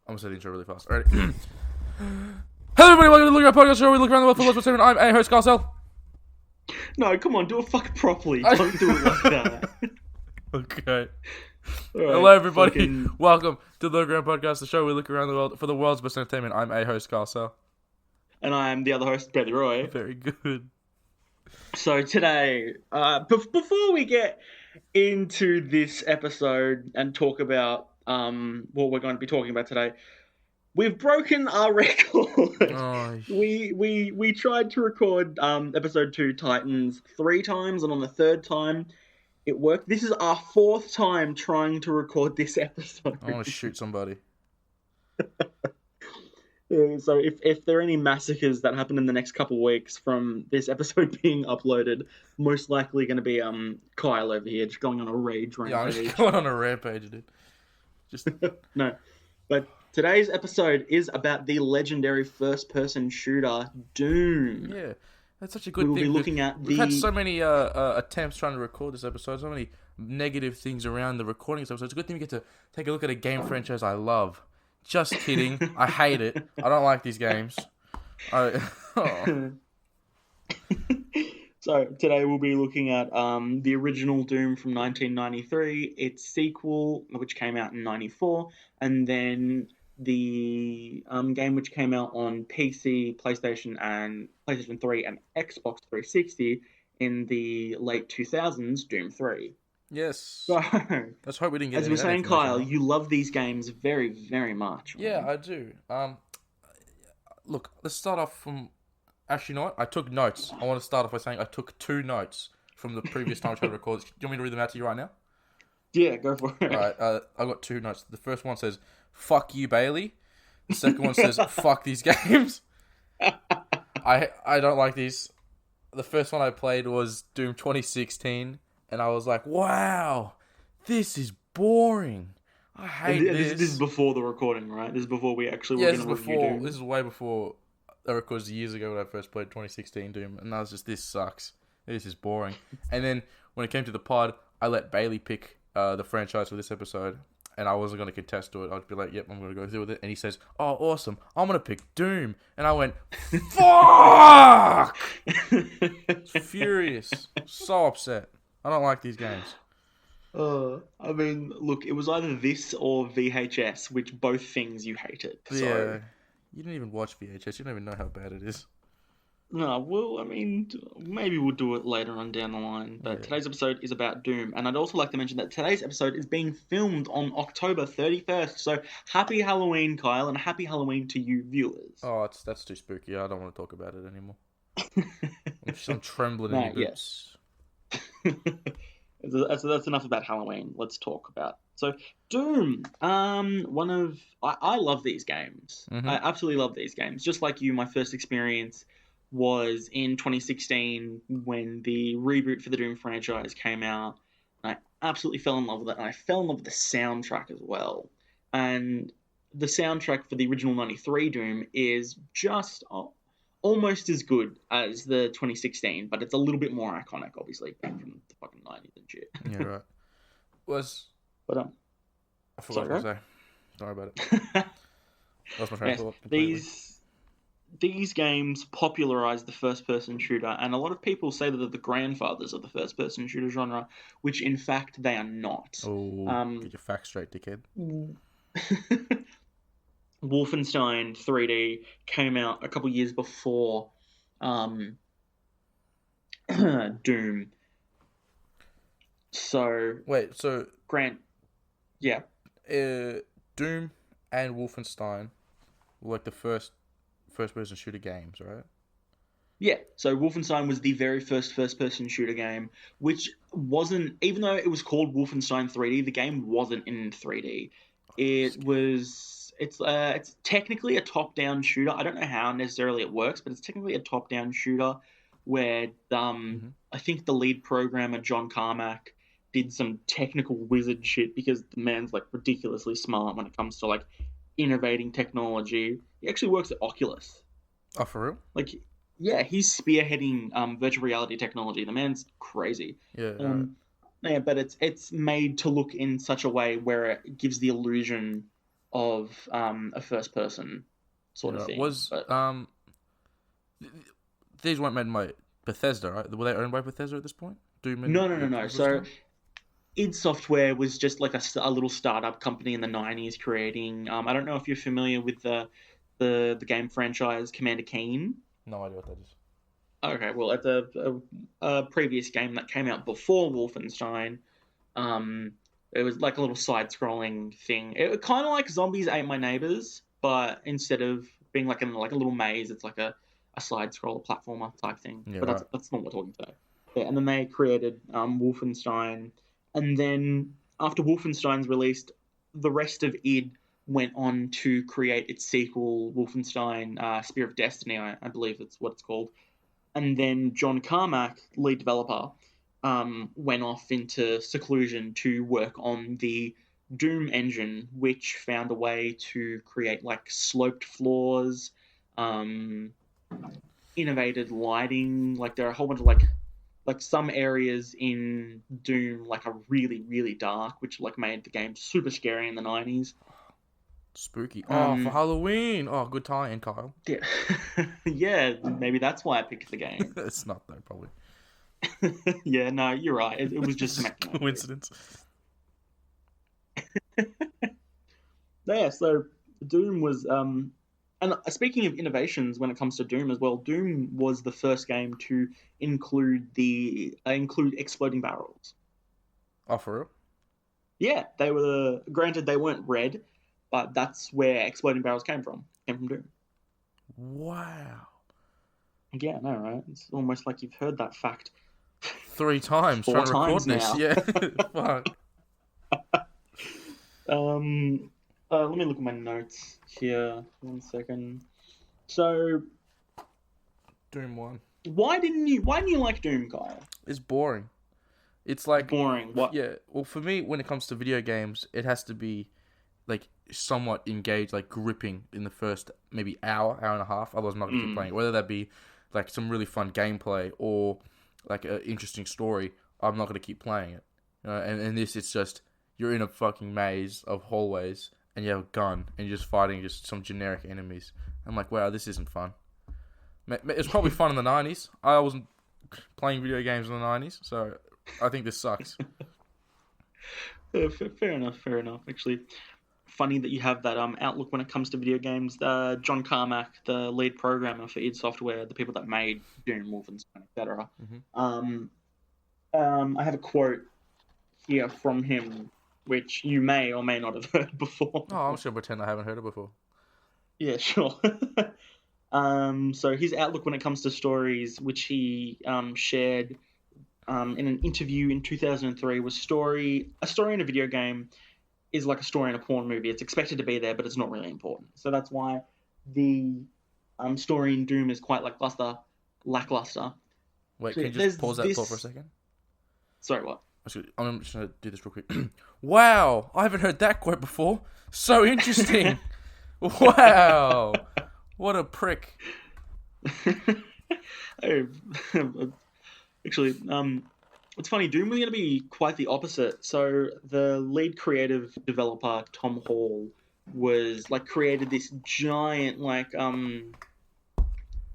I'm gonna say the intro really fast. All right. Hello, everybody. Welcome to the Look Around Podcast Show. We look around the world for lots of entertainment. I'm a host, Carcel. No, come on, do it fucking properly. Don't do it like that. Okay. All right, Hello, everybody. fucking- Welcome to the Look Around Podcast, the show we look around the world for the world's best entertainment. I'm a host, Carcel. And I'm the other host, Bradley Roy. Very good. So today, before we get into this episode and talk about what we're going to be talking about today, we've broken our record. Oh, We tried to record episode 2 Titans 3 times, and on the third time it worked. This is our 4th time trying to record this episode. I want to shoot somebody. Yeah, so if there are any massacres that happen in the next couple of weeks from this episode being uploaded, most likely going to be Kyle over here just going on a rage Yeah, I'm rampage. just going on a rampage, dude. Just No, but today's episode is about the legendary first-person shooter Doom. yeah, that's such a good We will thing. be looking at We've had so many attempts trying to record this episode, so many negative things around the recording of this episode. It's a good thing we get to take a look at a game franchise I love. Just kidding. I hate it. I don't like these games. Oh. So today we'll be looking at the original Doom from 1993, its sequel, which came out in 94, and then the game which came out on PC, PlayStation 3, and Xbox 360 in the late 2000s, Doom 3. Yes. So, Let's hope we didn't get as any we're of that saying, information Kyle, wrong. you love these games very, very much. Yeah, I do. Look, let's start off from... Actually, you know what? I took notes. I want to start off by saying I took 2 notes from the previous time I tried to record this. Do you want me to read them out to you right now? Yeah, go for it. Alright, I got 2 notes. The first one says, "Fuck you, Bailey." The second one says, "Fuck these games." I don't like these. The first one I played was Doom 2016, and I was like, wow, this is boring. I hate this. This is before the recording, right? This is before we actually Yeah, were this is going to review before. Doom. This is way before. I recorded years ago when I first played 2016 Doom, and I was just, this sucks. This is boring. And then when it came to the pod, I let Bailey pick the franchise for this episode, and I wasn't going to contest to it. I'd be like, yep, I'm going to go through with it. And he says, oh, awesome, I'm going to pick Doom. And I went, fuck! Furious. So upset. I don't like these games. I mean, look, it was either this or VHS, which both things you hated. So, Yeah. You didn't even watch VHS. You don't even know how bad it is. no, well, I mean, maybe we'll do it later on down the line. But Yeah. today's episode is about Doom. And I'd also like to mention that today's episode is being filmed on October 31st. So happy Halloween, Kyle, and happy Halloween to you viewers. Oh, that's too spooky. I don't want to talk about it anymore. I'm trembling in No, your boots. That's enough about Halloween. Let's talk about. So Doom, I love these games. Mhm. I absolutely love these games. Just like you, my first experience was in 2016 when the reboot for the Doom franchise came out. I absolutely fell in love with it, and I fell in love with the soundtrack as well. And the soundtrack for the original 93 Doom is just almost as good as the 2016, but it's a little bit more iconic, obviously, back from the fucking 90s and shit. Yeah, right. But I forgot what I was going to say. Sorry about it. Lost my train of yes, thought completely. these games popularized the first-person shooter, and a lot of people say that they're the grandfathers of the first-person shooter genre, which in fact they are not. Oh, get your facts straight, dickhead. Wolfenstein 3D came out a couple years before Doom. So, Wait, so yeah. Doom and Wolfenstein were like the first-person shooter games, right? Yeah, so Wolfenstein was the very first-person shooter game, which wasn't, even though it was called Wolfenstein 3D, the game wasn't in 3D. It's technically a top-down shooter. I don't know how necessarily it works, but it's technically a top-down shooter where I think the lead programmer, John Carmack, did some technical wizard shit because the man's like ridiculously smart when it comes to like innovating technology. He actually works at Oculus. Oh, for real? Like, yeah, he's spearheading virtual reality technology. The man's crazy. Yeah. Yeah, but it's made to look in such a way where it gives the illusion of a first person sort of thing. Was But these weren't made by Bethesda, right? Were they owned by Bethesda at this point? Doom and no. So id Software was just like a little startup company in the 90s creating. I don't know if you're familiar with the game franchise Commander Keen. No idea what that is. Okay, well, at a previous game that came out before Wolfenstein, it was like a little side-scrolling thing. It kind of like Zombies Ate My Neighbors, but instead of being like in like a little maze, it's like a side-scroller platformer type thing. Yeah, But right. that's not what we're talking today. Yeah, and then they created Wolfenstein, and then after Wolfenstein's released, the rest of id went on to create its sequel, Wolfenstein Spear of Destiny, I believe that's what it's called. And then John Carmack, lead developer, went off into seclusion to work on the Doom engine, which found a way to create like sloped floors, um, innovated lighting. Like there are a whole bunch of like some areas in Doom like are really really dark, which like made the game super scary in the 90s. Spooky. Oh, for Um, Halloween. Oh, good tie-in, Kyle. yeah, yeah, maybe that's why I picked the game. It's not though, probably. Yeah, no, you're right. It was just some Just economic reason. coincidence. Yeah, so Doom was and speaking of innovations when it comes to Doom as well, Doom was the first game to include exploding barrels. Oh, for real? Yeah, they were granted they weren't red, but that's where exploding barrels came from. Came from Doom. Wow. Yeah, I know, right? It's almost like you've heard that fact 3 times four trying to record times this. now. Yeah. Fuck. Let me look at my notes here. 1 second. So, Doom 1. why didn't you like Doom, Kyle? It's boring. It's like, Boring. What? yeah. Well, for me, when it comes to video games, it has to be like somewhat engaged, like gripping in the first maybe hour and a half. Otherwise, I'm not gonna keep playing. Whether that be like some really fun gameplay or like an interesting story, I'm not gonna keep playing it. And this, it's just you're in a fucking maze of hallways and you have a gun and you're just fighting just some generic enemies. I'm like, wow, this isn't fun. It's probably fun in the 90s. I wasn't playing video games in the 90s, so I think this sucks. Fair enough. Fair enough. Actually, funny that you have that outlook when it comes to video games. John Carmack, the lead programmer for id Software, the people that made Doom, Wolfenstein, etc. Um, I have a quote here from him, which you may or may not have heard before. Oh, I'm just gonna pretend I haven't heard it before. Yeah, sure. So his outlook when it comes to stories, which he shared in an interview in 2003, was a story in a video game is like a story in a porn movie. It's expected to be there, but it's not really important. So that's why the story in Doom is quite lackluster. Wait, So can you there's just pause that thought for a this. second? Sorry, what? I'm just gonna do this real quick. Wow, I haven't heard that quote before. So interesting. Wow, what a prick. Oh, actually, it's funny. Doom was going to be quite the opposite. So the lead creative developer Tom Hall was like created this giant like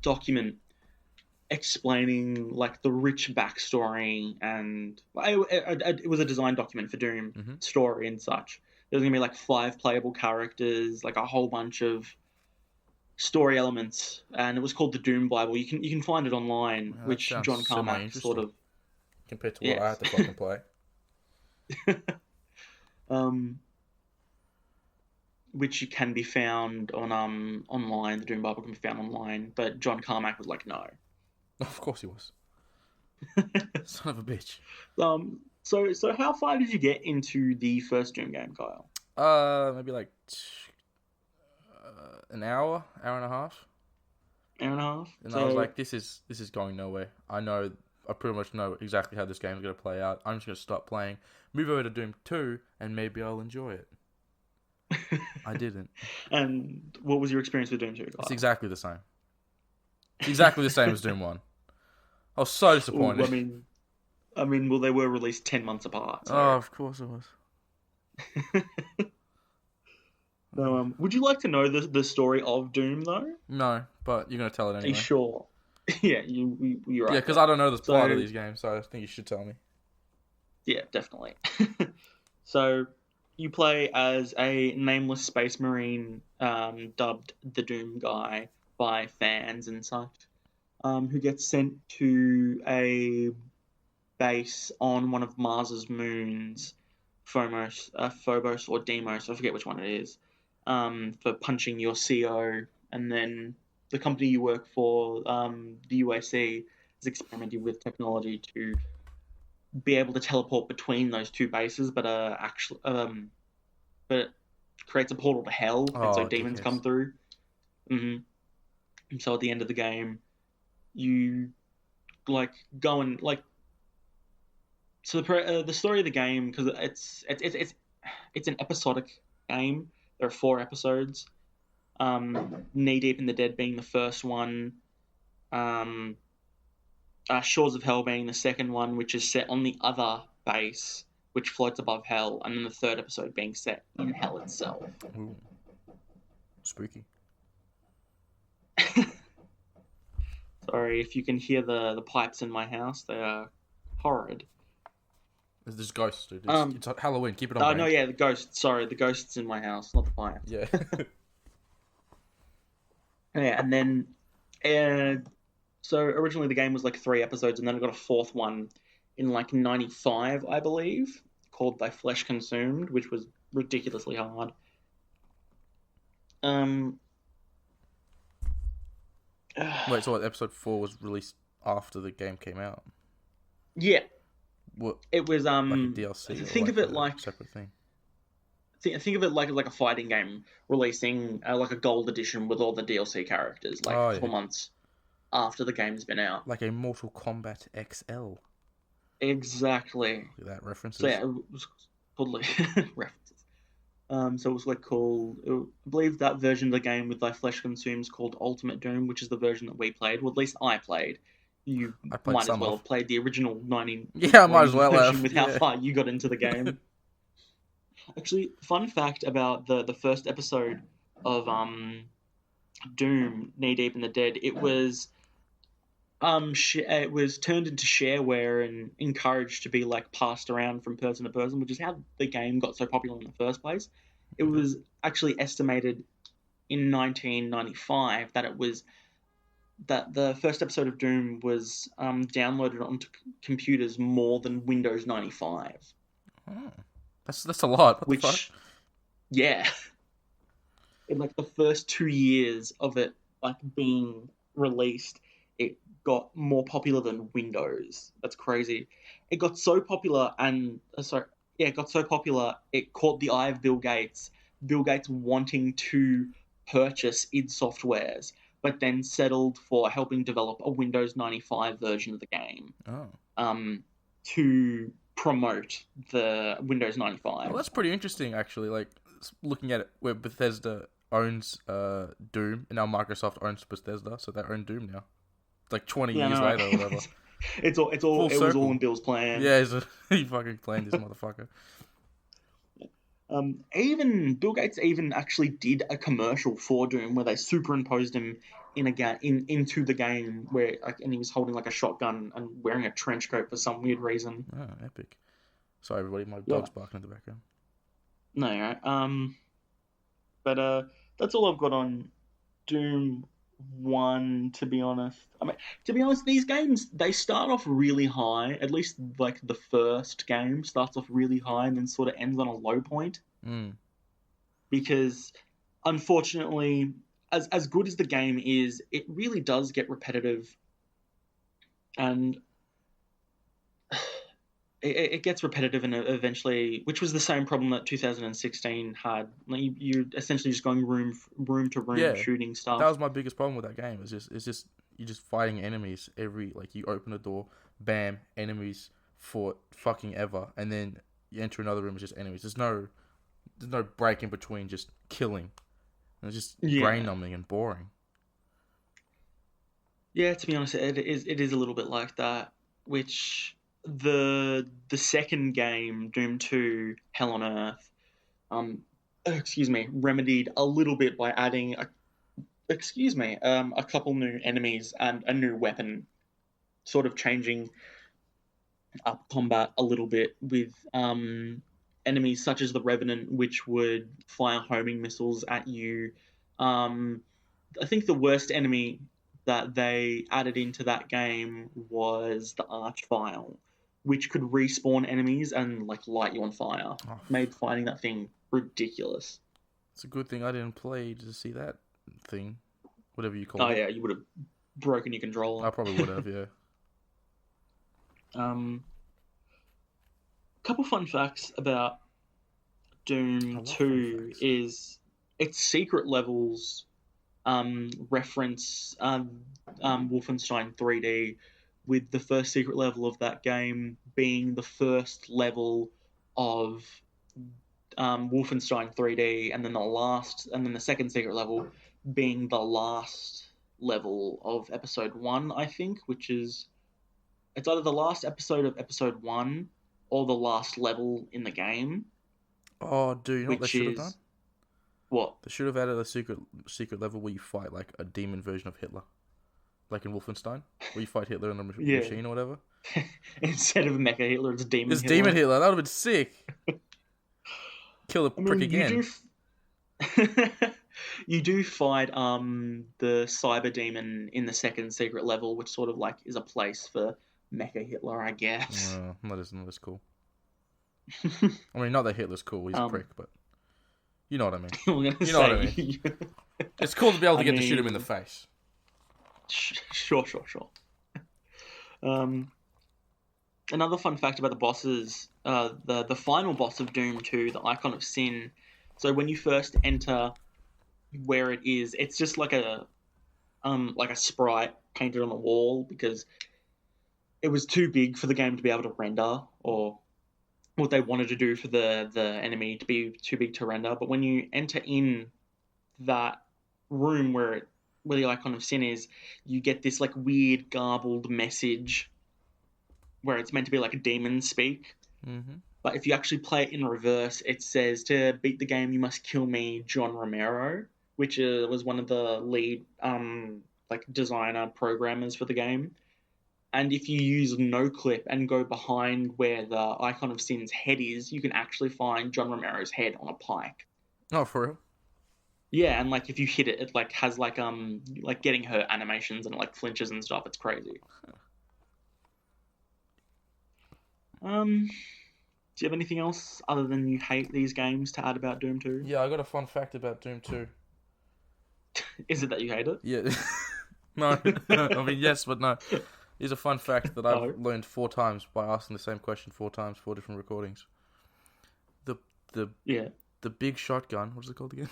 document explaining like the rich backstory, and it was a design document for Doom Mm-hmm. story and such. There's gonna be like 5 playable characters, like a whole bunch of story elements, and it was called the Doom Bible. You can find it online, Wow, that which sounds John Carmack sort semi-interesting of compared to what I yes, had to fucking play. um, which can be found on online. The Doom Bible can be found online, but John Carmack was like no. Of course he was. Son of a bitch. So how far did you get into the first Doom game, Kyle? Maybe like an hour and a half, Hour and a half. and I was So like, this is going nowhere. I pretty much know exactly how this game's gonna play out. I'm just gonna stop playing, move over to Doom 2, and maybe I'll enjoy it. I didn't. and what was your experience with Doom 2, It's Kyle? exactly the same. It's exactly the same as Doom 1. I was so Ooh, disappointed. well, they were released 10 months apart. So Oh, of course it was. No, would you like to know the story of Doom though? No, but you're gonna tell it Are you anyway. sure? Yeah, you're Yeah, right because there. I don't know the plot of So these games, so I think you should tell me. yeah, definitely. So you play as a nameless space marine, dubbed the Doom Guy by fans and such, who gets sent to a base on one of Mars's moons, Phobos or Deimos, I forget which one it is, for punching your CO, and then the company you work for, the UAC, is experimenting with technology to be able to teleport between those two bases, but it creates a portal to hell, and so Oh, demons dickheads. come through. hmm And so at the end of the game, you like go and like so the story of the game, because it's an episodic game. There are 4 episodes. Knee Deep in the Dead being the first one. Um, Shores of Hell being the second one, which is set on the other base, which floats above Hell, and then the third episode being set in Hell itself. Ooh, spooky. Sorry if you can hear the pipes in my house; they are horrid. There's ghosts, dude. Um, It's Halloween. Keep it on oh brand. no, yeah, the ghosts. Sorry, the ghosts in my house, not the pipes. Yeah. Yeah, and then, so originally the game was like 3 episodes, and then it got a fourth one in like '95, I believe, called Thy Flesh Consumed, which was ridiculously hard. Um, Wait, so what? Episode 4 was released after the game came out. yeah, What, it was like a DLC or think like of it a like separate thing? think of it like a fighting game releasing like a gold edition with all the DLC characters like Oh a couple yeah, months after the game's been out. like a Mortal Kombat XL. Exactly. Look at that So references. yeah, it was totally references. So it was like called. I believe that version of the game with Thy Flesh Consumes called Ultimate Doom, which is the version that we played. Well, at least I played. You I played might as some well of. have played the original Yeah, I might as 1990 well version have. with how Yeah. far you got into the game. Actually, fun fact about the first episode of Doom, Knee Deep in the Dead, it was turned into shareware and encouraged to be like passed around from person to person, which is how the game got so popular in the first place. It was actually estimated in 1995 that the first episode of Doom was downloaded onto computers more than Windows 95, Oh, that's a lot. What the fuck? which yeah, in like the first 2 years of it like being released, it got more popular than Windows. That's crazy. It got so popular and sorry, yeah, it got so popular it caught the eye of Bill Gates. Bill Gates wanting to purchase id Softwares, but then settled for helping develop a Windows 95 version of the game, Oh, to promote the Windows 95. well, that's pretty interesting actually. Like looking at it, where Bethesda owns Doom, and now Microsoft owns Bethesda, so they own Doom now. It's like 20 Yeah, years no, later or whatever. Full it was all circle. in Bill's plan. Yeah, he fucking planned this motherfucker. Even Bill Gates even actually did a commercial for Doom where they superimposed him into the game where like, and he was holding like a shotgun and wearing a trench coat for some weird reason. Oh, epic. Sorry, everybody, my Yeah. dog's barking in the background. No, right? But that's all I've got on Doom 1, to be honest. I mean, to be honest, these games, they start off really high. At least, like, the first game starts off really high and then sort of ends on a low point. Mm. Because, unfortunately, as good as the game is, it really does get repetitive. And it gets repetitive, and eventually, which was the same problem that 2016 had. Like you're essentially just going room to room, Yeah. shooting stuff. That was my biggest problem with that game. It's just you're just fighting enemies like you open a door, bam, enemies for fucking ever, and then you enter another room, it's just enemies. There's no break in between, just killing. And it's just brain numbing and boring. Yeah, to be honest, it is a little bit like that. Which the second game, Doom 2, Hell on Earth, remedied a little bit by adding a couple new enemies and a new weapon, sort of changing up combat a little bit with enemies such as the Revenant, which would fire homing missiles at you. I think the worst enemy that they added into that game was the Archvile, which could respawn enemies and like light you on fire. Oh, Made fighting that thing ridiculous. it's a good thing I didn't play to see that thing, whatever you call Oh it. yeah, you would have broken your controller. I probably would have, yeah. Couple fun facts about Doom love fun 2 facts. is its secret levels reference Wolfenstein 3D, with the first secret level of that game being the first level of Wolfenstein 3D, and then the second secret level being the last level of Episode 1, I think, which is it's either the last episode of Episode 1 or the last level in the game, Oh, dude, you know what they which should have done? is what? They should have added a secret level where you fight like a demon version of Hitler, like in Wolfenstein, where you fight Hitler in the Yeah. machine or whatever. Instead of Mecha Hitler, it's Demon It's Hitler. Demon Hitler. That would have been sick. Kill the I prick mean, again. you do fight the Cyber Demon in the second secret level, which sort of like is a place for Mecha Hitler, I guess. Not as cool. I mean, not that Hitler's cool. He's a prick, but you know what I mean. You know what I mean. It's cool to be able to get to shoot him in the face. Sure. Another fun fact about the bosses, the final boss of Doom 2, the Icon of Sin. So when you first enter where it is, it's just like a sprite painted on the wall, because it was too big for the game to be able to render, or what they wanted to do for the enemy to be too big to render. But when you enter in that room where the Icon of Sin is, you get this like weird garbled message where it's meant to be like a demon speak. Mm-hmm. But if you actually play it in reverse, it says, "To beat the game, you must kill me, John Romero," which was one of the lead like designer programmers for the game. And if you use no clip and go behind where the Icon of Sin's head is, you can actually find John Romero's head on a pike. Oh, for real? Yeah, and like if you hit it, it like has like getting hurt animations and like flinches and stuff. It's crazy. Do you have anything else other than you hate these games to add about Doom 2? Yeah, I got a fun fact about Doom 2. Is it that you hate it? Yeah. No. I mean, yes, but no. Here's a fun fact that I've learned 4 times by asking the same question 4 times, 4 different recordings. The big shotgun, what is it called again?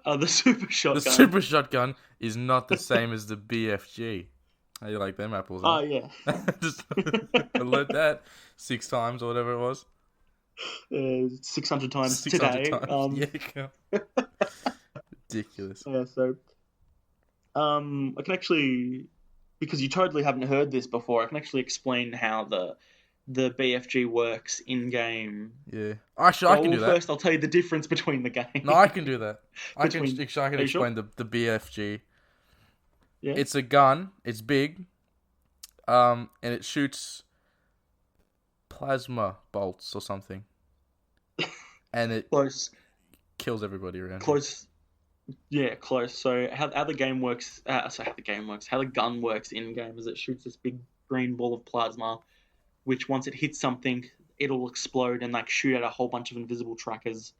The super shotgun. The super shotgun is not the same as the BFG. How you like them apples? Oh, yeah. Just I learned that 6 times or whatever it was. 600 times 600 today. times. Yeah. Ridiculous. Yeah, so I can actually, because you totally haven't heard this before, I can actually explain how the BFG works in game. Yeah. Actually, I can do that. First, I'll tell you the difference between the games. No, I can do that. I can Are you explain sure? the BFG. Yeah. It's a gun. It's big. And it shoots plasma bolts or something. And it Close. kills everybody around. Close. Yeah, close. So how the gun works how the gun works in game is it shoots this big green ball of plasma, which once it hits something, it'll explode and like shoot out a whole bunch of invisible trackers,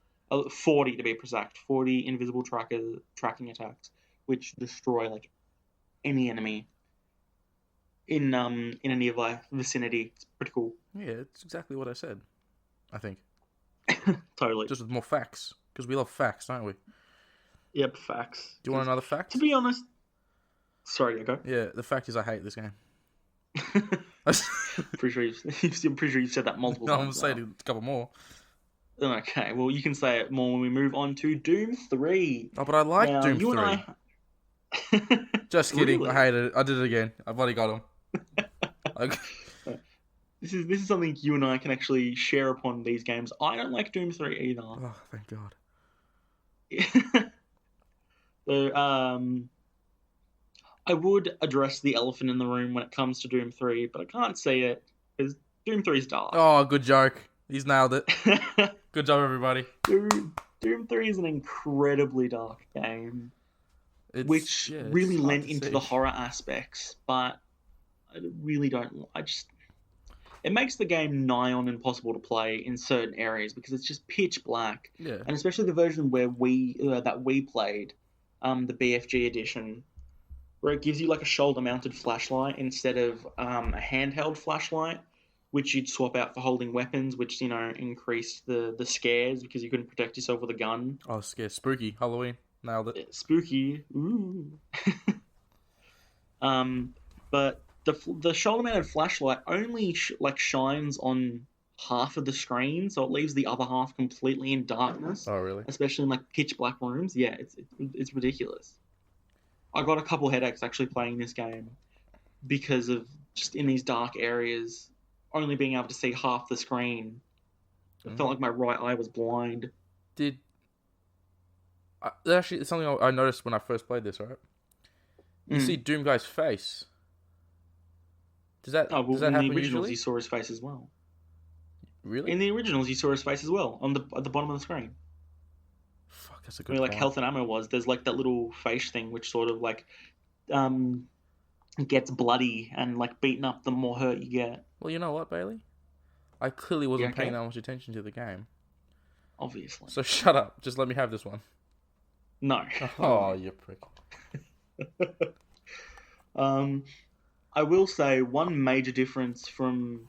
40 to be precise, 40 invisible tracking attacks, which destroy like any enemy in a nearby vicinity. It's pretty cool. Yeah, it's exactly what I said. I think. Totally. Just with more facts. Because we love facts, don't we? Yep, facts. Do you want another fact? To be honest, sorry, go. Yeah, the fact is I hate this game. Pretty sure you've said that multiple No, I'm times. going to say a couple more. Okay, well, you can say it more when we move on to Doom 3. Oh, but I like Now, Doom 3. you and I... Just kidding. Really? I hated it. I did it again. I've already got him. This is something you and I can actually share upon these games. I don't like Doom 3 either. Oh, thank God. So, I would address the elephant in the room when it comes to Doom 3, but I can't say it because Doom 3 is dark. Oh, good joke. He's nailed it. Good job, everybody. Doom 3 is an incredibly dark game, which it's really hard lent to into see. the horror aspects, but I really don't. It makes the game nigh on impossible to play in certain areas because it's just pitch black, Yeah. and especially the version where that we played, the BFG edition, where it gives you like a shoulder-mounted flashlight instead of a handheld flashlight, which you'd swap out for holding weapons, which increased the scares because you couldn't protect yourself with a gun. Oh, scared. Spooky. Halloween. Nailed it. Spooky. Ooh. But the shoulder-mounted flashlight only shines on half of the screen, so it leaves the other half completely in darkness. Oh, really? Especially in like pitch black rooms. Yeah, it's ridiculous. I got a couple headaches actually playing this game because of just in these dark areas only being able to see half the screen. It felt like my right eye was blind. Actually, it's something I noticed when I first played this, right? You see Doom Guy's face. Does that happen in the originals, usually? you saw his face as well. Really? In the originals, you saw his face as well at the bottom of the screen. Fuck, that's a good Where like point. health and ammo was, there's like that little face thing which sort of like gets bloody and like beaten up the more hurt you get. Well, you know what, Bailey? I clearly wasn't okay? paying that much attention to the game. Obviously. So shut up. Just let me have this one. No. Oh, you prick. I will say one major difference from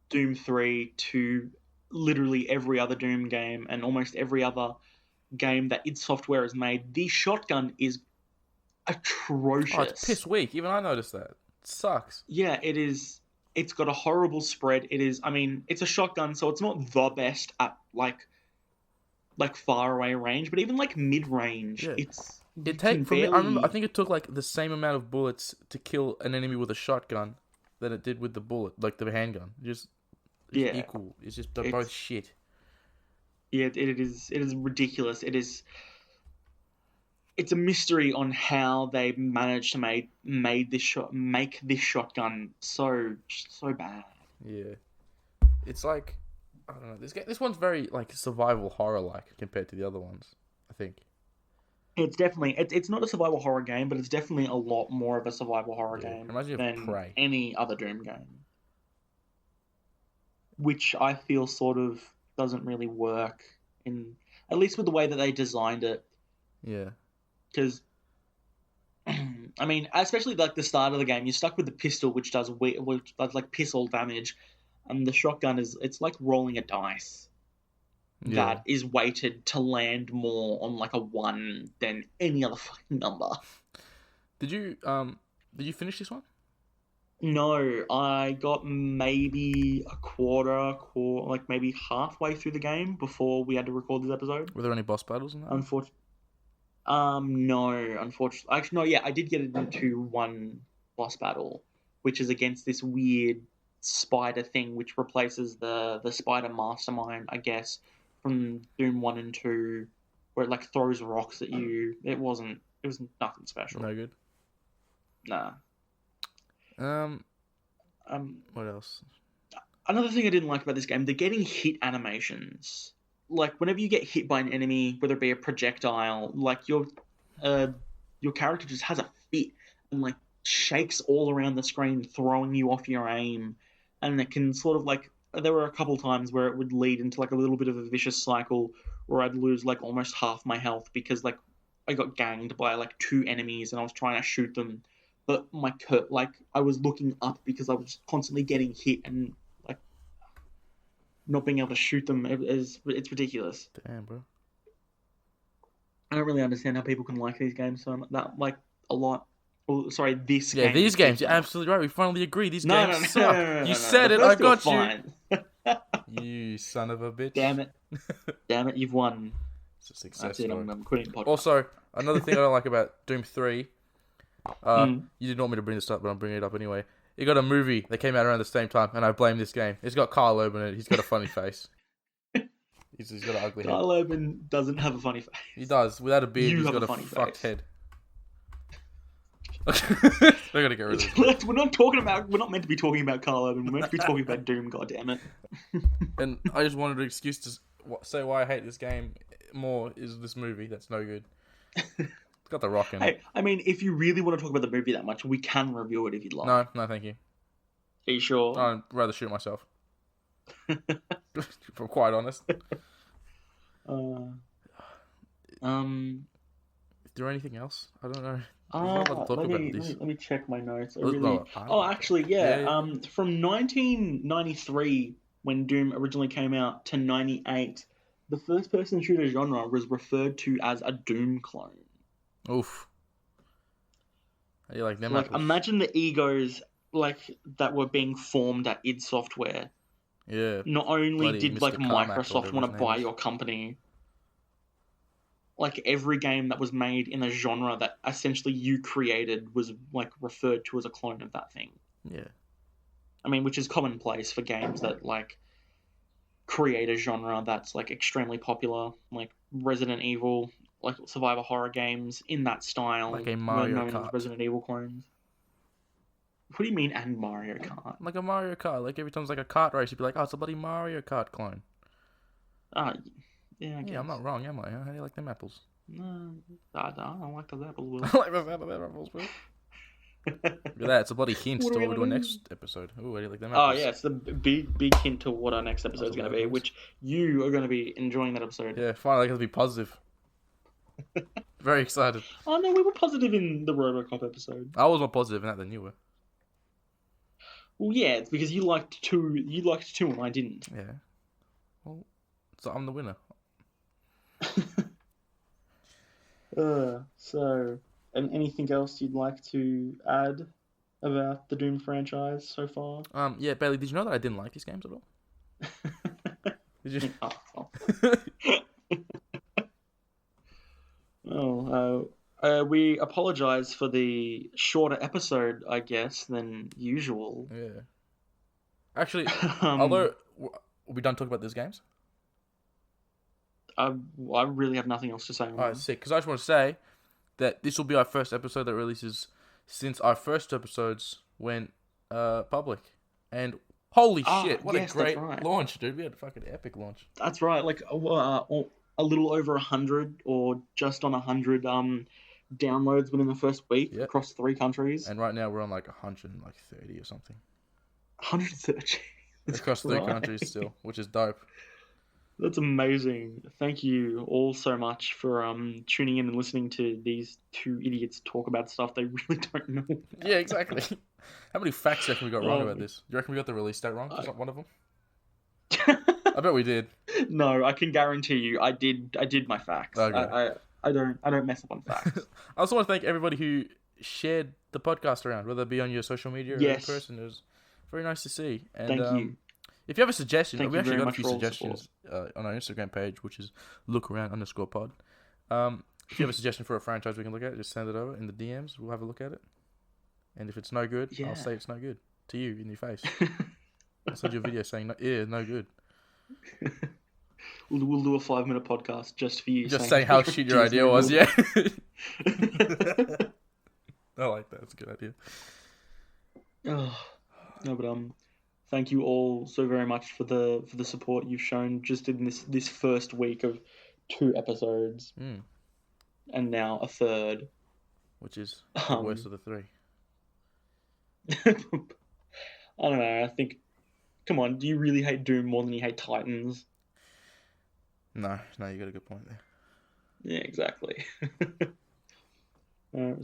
Doom 3 to literally every other Doom game and almost every other game that id Software has made, the shotgun is atrocious. Oh, it's piss weak. Even I noticed that. It sucks. Yeah, it is. It's got a horrible spread. It is. I mean, it's a shotgun, so it's not the best at like far away range, but even like mid range, Yeah. it's. I think it took like the same amount of bullets to kill an enemy with a shotgun than it did with the handgun. It's equal. It's just they're both shit. Yeah, it is. It is ridiculous. It's a mystery on how they managed to make this shotgun so bad. Yeah, it's like I don't know. This one's very like survival horror like compared to the other ones. I think. It's definitely it's not a survival horror game, but it's definitely a lot more of a survival horror game than Prey. any other Doom game. Which I feel sort of doesn't really work at least with the way that they designed it. Yeah. Because I mean, especially like the start of the game, you're stuck with the pistol, which does like piss all damage, and the shotgun it's like rolling a dice. Yeah. That is weighted to land more on like a 1 than any other fucking number. Did you finish this one? No, I got maybe a quarter, like maybe halfway through the game before we had to record this episode. Were there any boss battles in that? No, unfortunately. Actually, no, yeah, I did get into one boss battle, which is against this weird spider thing, which replaces the spider mastermind, I guess, from Doom 1 and 2, where it like throws rocks at you. It was nothing special. No good. Nah. What else? Another thing I didn't like about this game, the getting hit animations. Like whenever you get hit by an enemy, whether it be a projectile, like your character just has a fit and like shakes all around the screen, throwing you off your aim, and it can sort of like. There were a couple times where it would lead into like a little bit of a vicious cycle where I'd lose like almost half my health because like I got ganged by like 2 enemies and I was trying to shoot them, but I was looking up because I was constantly getting hit and like not being able to shoot them. It's ridiculous. Damn, bro. I don't really understand how people can like these games so that like a lot. Oh, sorry, this game. Yeah, these games. You're absolutely right. We finally agree. These games suck. No, you said it. I got you. You son of a bitch. Damn it, you've won. It's a success That's it, story. I'm quitting podcast. Also, another thing I don't like about Doom 3, you didn't want me to bring this up, but I'm bringing it up anyway. It got a movie that came out around the same time, and I blame this game. It's got Carl Urban in it. He's got a funny face. He's got an ugly head. Kyle Urban doesn't have a funny face. He does. Without a beard, You he's have got a a funny fucked face. head. We're gonna get rid of this. We're not meant to be talking about Kyle Urban. We're meant to be talking about Doom. Goddammit. And I just wanted an excuse to say why I hate this game more is this movie that's no good. It's got The Rock in it. Hey, I mean, if you really want to talk about the movie that much, we can review it if you'd like. No, thank you. Are you sure? I'd rather shoot myself. If I'm quite honest. Is there anything else? I don't know. Let me check my notes. Actually, Yeah. From 1993, when Doom originally came out, to 98, the first-person shooter genre was referred to as a Doom clone. Oof. How do you like them? Like, apples? imagine the egos that were being formed at id Software. Yeah. Not only Bloody did Mr. Carmack or Microsoft whatever want his to buy name is. your company, like every game that was made in a genre that essentially you created was like referred to as a clone of that thing. Yeah. I mean, which is commonplace for games that like create a genre that's like extremely popular, like Resident Evil, like survivor horror games in that style. Like a were Mario known Kart. as Resident Evil clones. What do you mean, and Mario Kart? Like a Mario Kart. Like every time it's like a kart race, you'd be like, oh, it's a bloody Mario Kart clone. Yeah, I guess. Yeah, I'm not wrong, am I? How do you like them apples? No, I don't like those apples, Will. I like the sound of them apples, bro. Look at that. It's a bloody hint What to are we what we're doing gonna next episode. Ooh, how do you like them Oh apples? yeah, it's the big hint to what our next episode is going to be, apples. which you are going to be enjoying that episode. Yeah, finally, I get to be positive. Very excited. Oh no, we were positive in the RoboCop episode. I was more positive in that than you were. Well, yeah, it's because you liked two. You liked two, and I didn't. Yeah. Well, so I'm the winner. And anything else you'd like to add about the Doom franchise so far? Yeah, Bailey, did you know that I didn't like these games at all? Did you? We apologize for the shorter episode, I guess, than usual. Yeah. Actually, although are we done talking about these games? I really have nothing else to say on Alright, that. sick. Because I just want to say that this will be our first episode that releases since our first episodes went public. And holy shit, what yes, a great that's right. launch, dude. We had a fucking epic launch. That's right, like a little over 100 or just on 100 downloads within the first week Yep. across 3 countries. And right now we're on like 130 or something. 130. That's Across 3 right. countries still, which is dope. That's amazing. Thank you all so much for tuning in and listening to these two idiots talk about stuff they really don't know. Yeah, exactly. How many facts do you reckon we got wrong Oh. about this? Do you reckon we got the release date wrong for one of them? I bet we did. No, I can guarantee you, I did my facts. Okay. I don't mess up on facts. I also want to thank everybody who shared the podcast around, whether it be on your social media or Yes. in person. It was very nice to see. And, Thank you. If you have a suggestion, Thank we you actually very got a much few for all the suggestions on our Instagram page, which is lookaround_pod. If you have a suggestion for a franchise we can look at, just send it over in the DMs. We'll have a look at it. And if it's no good, Yeah. I'll say it's no good to you in your face. I'll send you a video saying, no good. We'll do a 5-minute podcast just for you. Just saying how shit your idea was, yeah. I like that. It's a good idea. Oh, no, but thank you all so very much for the support you've shown just in this first week of 2 episodes Mm, and now a third. which is the Um, worst of the 3. I don't know. I think. Come on, do you really hate Doom more than you hate Titans? No, you got a good point there. Yeah, exactly. I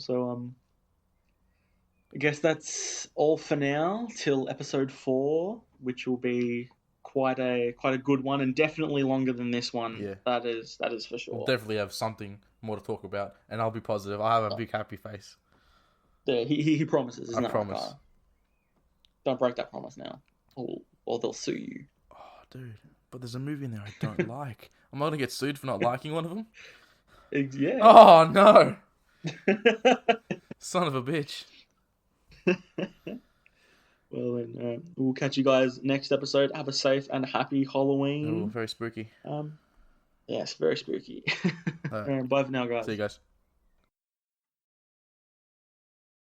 guess that's all for now till episode 4, which will be quite a good one and definitely longer than this one. Yeah. That is for sure. We'll definitely have something more to talk about, and I'll be positive. I'll have a big happy face. Yeah, he promises. Isn't I that promise. right, Kyle? Don't break that promise now, or they'll sue you. Oh, dude. But there's a movie in there I don't like. I'm not going to get sued for not liking one of them. Yeah. Oh, no. Son of a bitch. Well then, we'll catch you guys next episode. Have a safe and happy Oh, Halloween. very spooky. Yes, very spooky. All right. Bye for now, guys. See you guys.